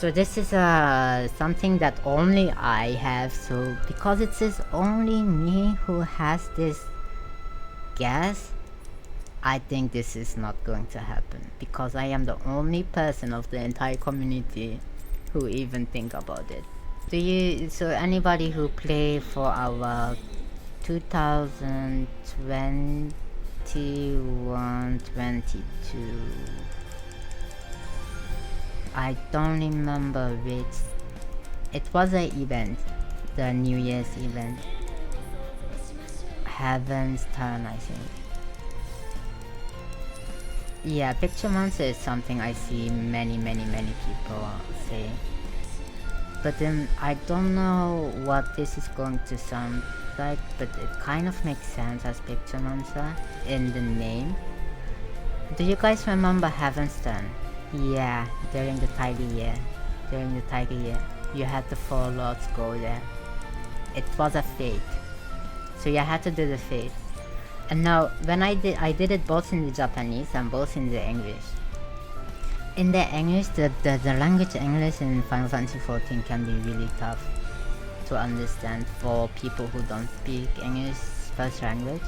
So this is something that only I have, so because it says only me who has this guess, I think this is not going to happen because I am the only person of the entire community who even think about it. So anybody who play for our 2021-22, I don't remember which, it was an event, the New Year's event, Heaven's Turn, I think. Yeah, picture monster is something I see many people say. But then I don't know what this is going to sound like, but it kind of makes sense as picture monster in the name. Do you guys remember Heaven's Turn? Yeah, during the tiger year. You had the 4 lords go there. It was a fate. So you had to do the fate. And now, when I did it both in the Japanese and both in the English. In the English, the language English in Final Fantasy XIV can be really tough to understand for people who don't speak English first language.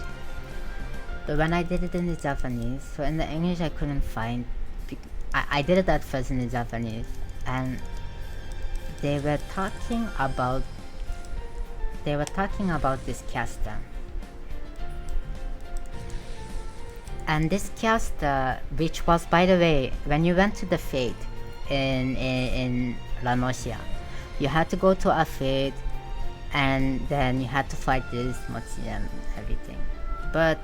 But when I did it in the Japanese, so in the English I couldn't find... I did it at first in the Japanese, and they were talking about this caster. And this caster, which was, by the way, when you went to the fate in La Nocia, you had to go to a fate and then you had to fight this Mochi and everything. But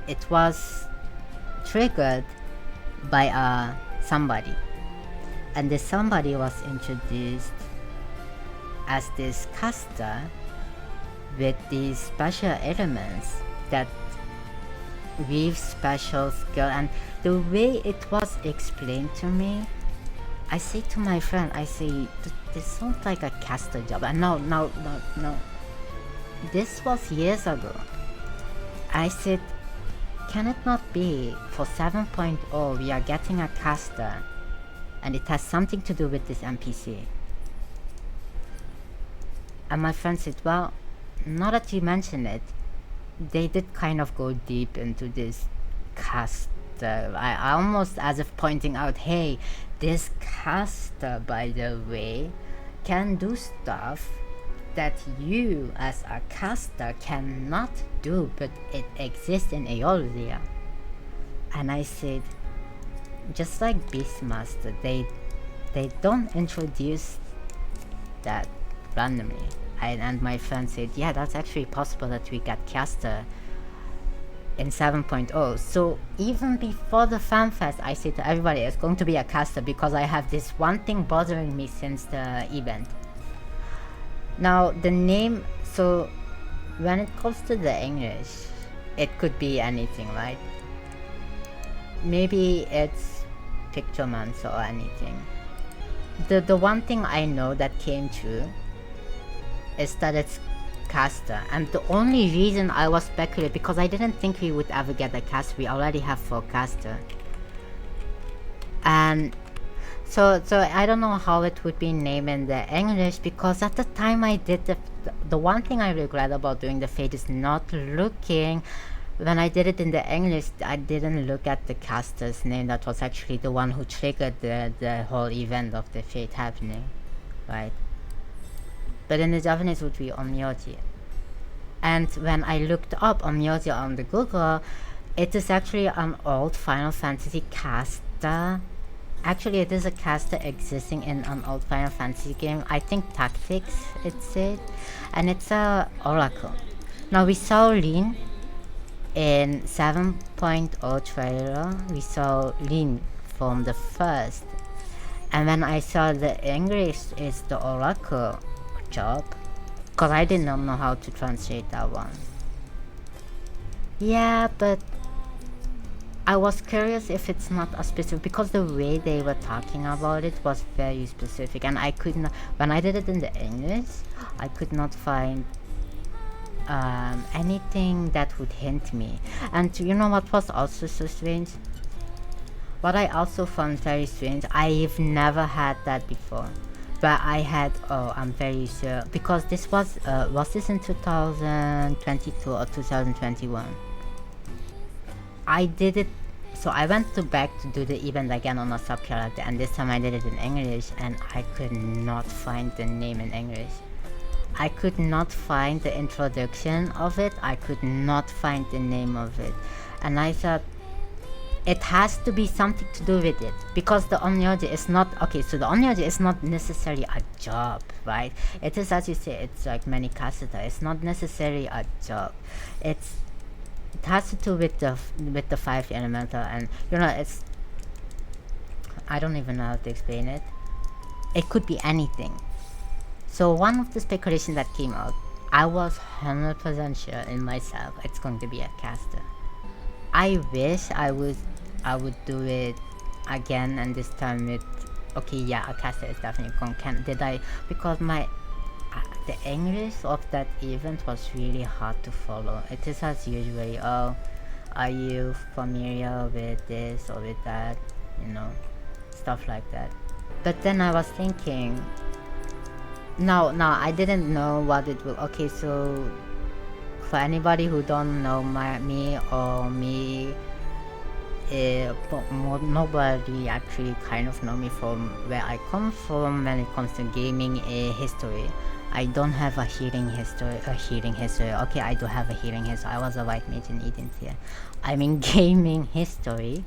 it was triggered by somebody. And this somebody was introduced as this caster with these special elements that weave special skill. And the way it was explained to me, I say to my friend, I say, this sounds like a caster job. And no, this was years ago. I said, can it not be for 7.0 we are getting a caster and it has something to do with this NPC? And my friend said, well, now that you mention it, they did kind of go deep into this caster. I almost as if pointing out, hey, this caster, by the way, can do stuff that you as a caster cannot do, but it exists in Eorzea. And I said, just like Beastmaster, they don't introduce that randomly. And my friend said, yeah, that's actually possible that we get caster in 7.0. So even before the FanFest, I said to everybody, it's going to be a caster because I have this one thing bothering me since the event. Now the name, so when it comes to the English, it could be anything, right? Maybe it's Pictomancer or anything. The one thing I know that came true is that it's caster, and the only reason I was speculating, because I didn't think we would ever get a caster. We already have 4 caster, and so I don't know how it would be named in the English, because at the time I did the one thing I regret about doing the fate is not looking. When I did it in the English, I didn't look at the caster's name that was actually the one who triggered the whole event of the fate happening, right? But in the Japanese it would be Onmyoji. And when I looked up Onmyoji on the Google, it is actually an old Final Fantasy caster. Actually, it is a caster existing in an old Final Fantasy game. I think Tactics, it said. And it's a Oracle. Now we saw Lin in 7.0 trailer. We saw Lin from the first. And when I saw the English is the Oracle job, because I did not know how to translate that one. Yeah, but I was curious if it's not a specific, because the way they were talking about it was very specific, and I could not, when I did it in the English, I could not find anything that would hint me. And you know what was also so strange? What I also found very strange, I've never had that before. But I had, oh, I'm very sure, because this was this in 2022 or 2021? I did it, so I went to back to do the event again on a sub character, and this time I did it in English, and I could not find the name in English. I could not find the introduction of it, I could not find the name of it. And I thought, it has to be something to do with it, because the Onmyoji is not, okay, so the Onmyoji is not necessarily a job, right? It is, as you say, it's like many kaseta, it's not necessarily a job. It has to do with the 5 elemental, and it's, I don't even know how to explain it. It could be anything. So one of the speculations that came out, I was 100% sure in myself it's going to be a caster. I wish I would do it again, and this time with, okay, yeah, a caster is definitely going. Because the English of that event was really hard to follow. It is as usual, oh, are you familiar with this or with that, stuff like that. But then I was thinking, no, I didn't know what it will. Okay, so for anybody who don't know me, nobody actually kind of know me from where I come from when it comes to gaming history. I don't have a healing history. Okay, I do have a healing history. I was a white mage in Eden tier. I mean gaming history.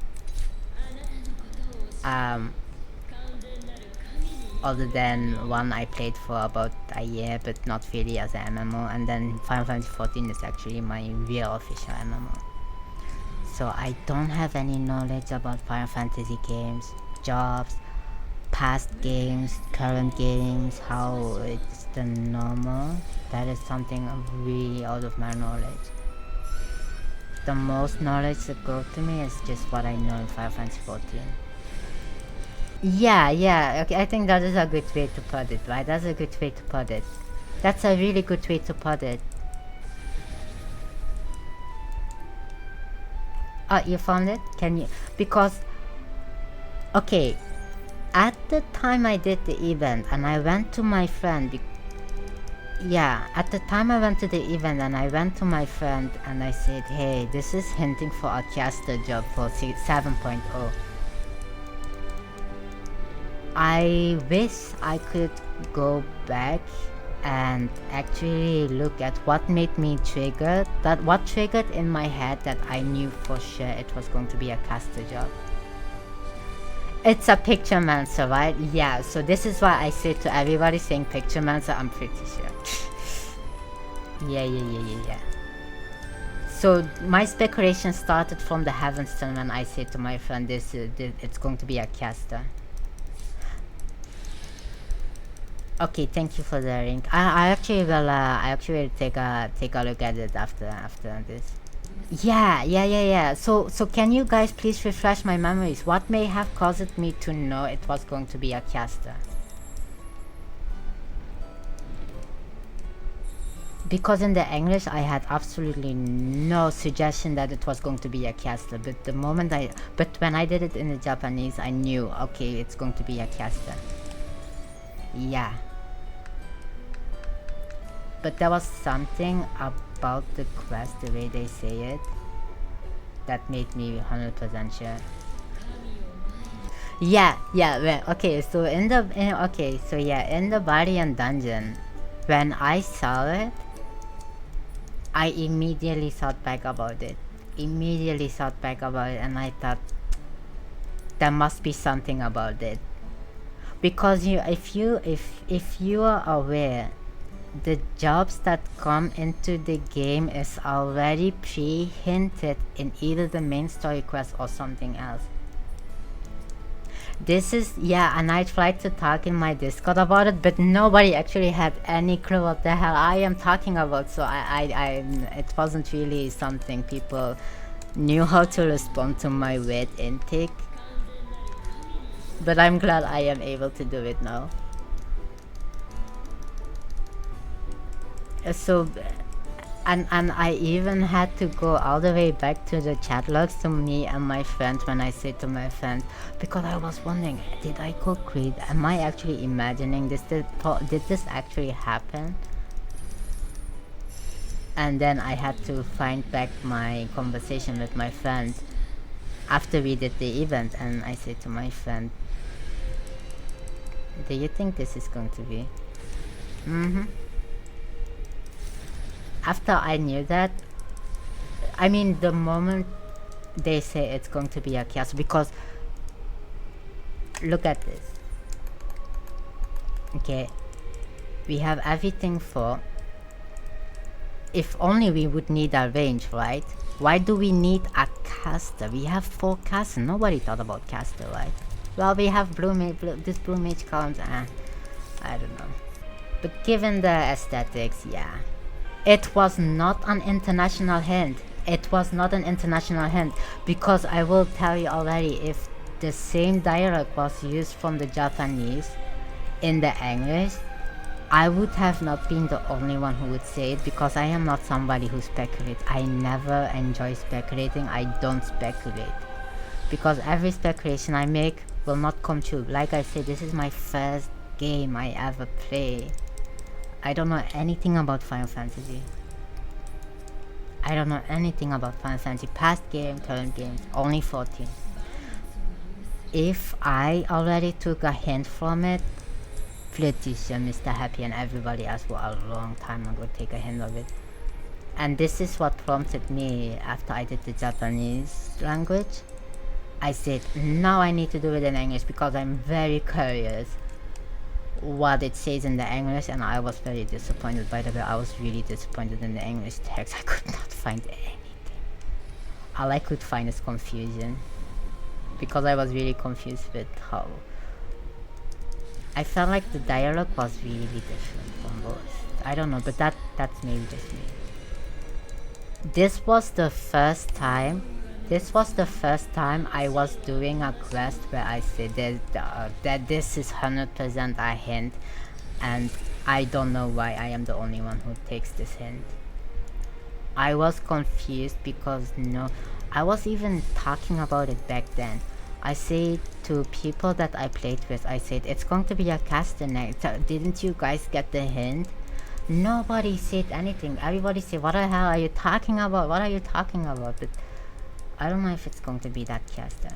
Other than one I played for about a year, but not really as an MMO, and then Final Fantasy 14 is actually my real official MMO. So I don't have any knowledge about Final Fantasy games, jobs, past games, current games, how it's the normal. That is something really out of my knowledge. The most knowledge that goes to me is just what I know in Final Fantasy 14. Yeah, okay, I think that is a good way to put it, right? That's a good way to put it. That's a really good way to put it. Oh, you found it? Can you? Because, okay, at the time I did the event and I went to my friend, at the time I went to the event and I went to my friend and I said, hey, this is hinting for a caster job for 7.0. I wish I could go back and actually look at what made me trigger, what triggered in my head that I knew for sure it was going to be a caster job. It's a picturemancer, right? Yeah, so this is why I say to everybody saying picturemancer, I'm pretty sure. Yeah. So my speculation started from the Heavenstone when I said to my friend, it's going to be a caster. Okay, thank you for the link. I actually will take a look at it after this. Yeah. So can you guys please refresh my memories? What may have caused me to know it was going to be a caster? Because in the English I had absolutely no suggestion that it was going to be a caster, but when I did it in the Japanese, I knew, okay, it's going to be a caster. Yeah. But there was something about the quest, the way they say it, that made me 100% sure. Yeah. Well, okay, so in the Varian dungeon, when I saw it, I immediately thought back about it. And I thought, there must be something about it. Because if you are aware, the jobs that come into the game is already pre-hinted in either the main story quest or something else. This is, and I tried to talk in my Discord about it, but nobody actually had any clue what the hell I am talking about, so it wasn't really something people knew how to respond to my weird intake. But I'm glad I am able to do it now. So And I even had to go all the way back to the chat logs to me and my friend when I said to my friend, because I was wondering, did I go crazy? Am I actually imagining this? Did this actually happen? And then I had to find back my conversation with my friend after we did the event, and I said to my friend, do you think this is going to be? After I knew that, I mean, the moment they say it's going to be a chaos, because look at this. Okay, we have everything for. If only we would need a range, right? Why do we need a caster? We have 4 casters. Nobody thought about caster, right? Well, we have blue mage. This blue mage counts. I don't know. But given the aesthetics, yeah. It was not an international hint. It was not an international hint. Because I will tell you already, if the same dialogue was used from the Japanese in the English, I would have not been the only one who would say it, because I am not somebody who speculates. I never enjoy speculating. I don't speculate. Because every speculation I make will not come true. Like I said, this is my first game I ever play. I don't know anything about Final Fantasy. I don't know anything about Final Fantasy. Past game, current games, only 14. If I already took a hint from it, pretty sure Mr. Happy and everybody else will a long time ago take a hint of it. And this is what prompted me after I did the Japanese language. I said, now I need to do it in English because I'm very curious what it says in the English, and I was very disappointed. By the way, I was really disappointed in the English text. I could not find anything. All I could find is confusion, because I was really confused with how I felt like the dialogue was really different from both. I don't know, but that's maybe just me. This was the first time I was doing a quest where I said that this is 100% a hint, and I don't know why I am the only one who takes this hint. I was confused because I was even talking about it back then. I said to people that I played with, I said, it's going to be a caster next. Didn't you guys get the hint? Nobody said anything. Everybody said, what the hell are you talking about? What are you talking about? But I don't know if it's going to be that caster.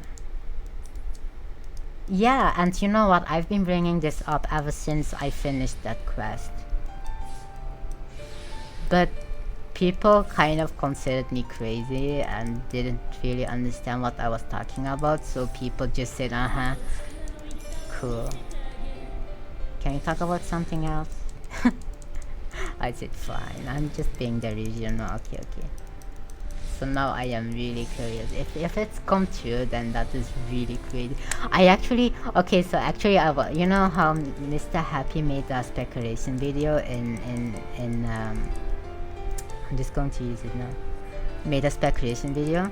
Yeah, and you know what? I've been bringing this up ever since I finished that quest. But people kind of considered me crazy and didn't really understand what I was talking about, so people just said, cool. Can you talk about something else? I said, fine, I'm just being delusional. Okay. So now I am really curious. If it's come true, then that is really crazy. You know how Mr. Happy made a speculation video in I'm just going to use it now. Made a speculation video.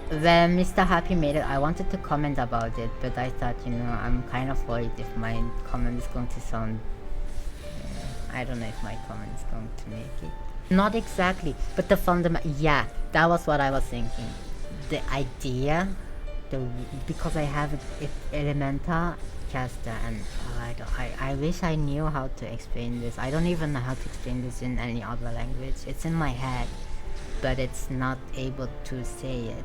When Mr. Happy made it, I wanted to comment about it, but I thought, I'm kind of worried if my comment is going to sound... I don't know if my comment is going to make it. Not exactly, but the fundamental... Yeah, that was what I was thinking. The idea, because I have it elemental caster, and I wish I knew how to explain this. I don't even know how to explain this in any other language. It's in my head, but it's not able to say it.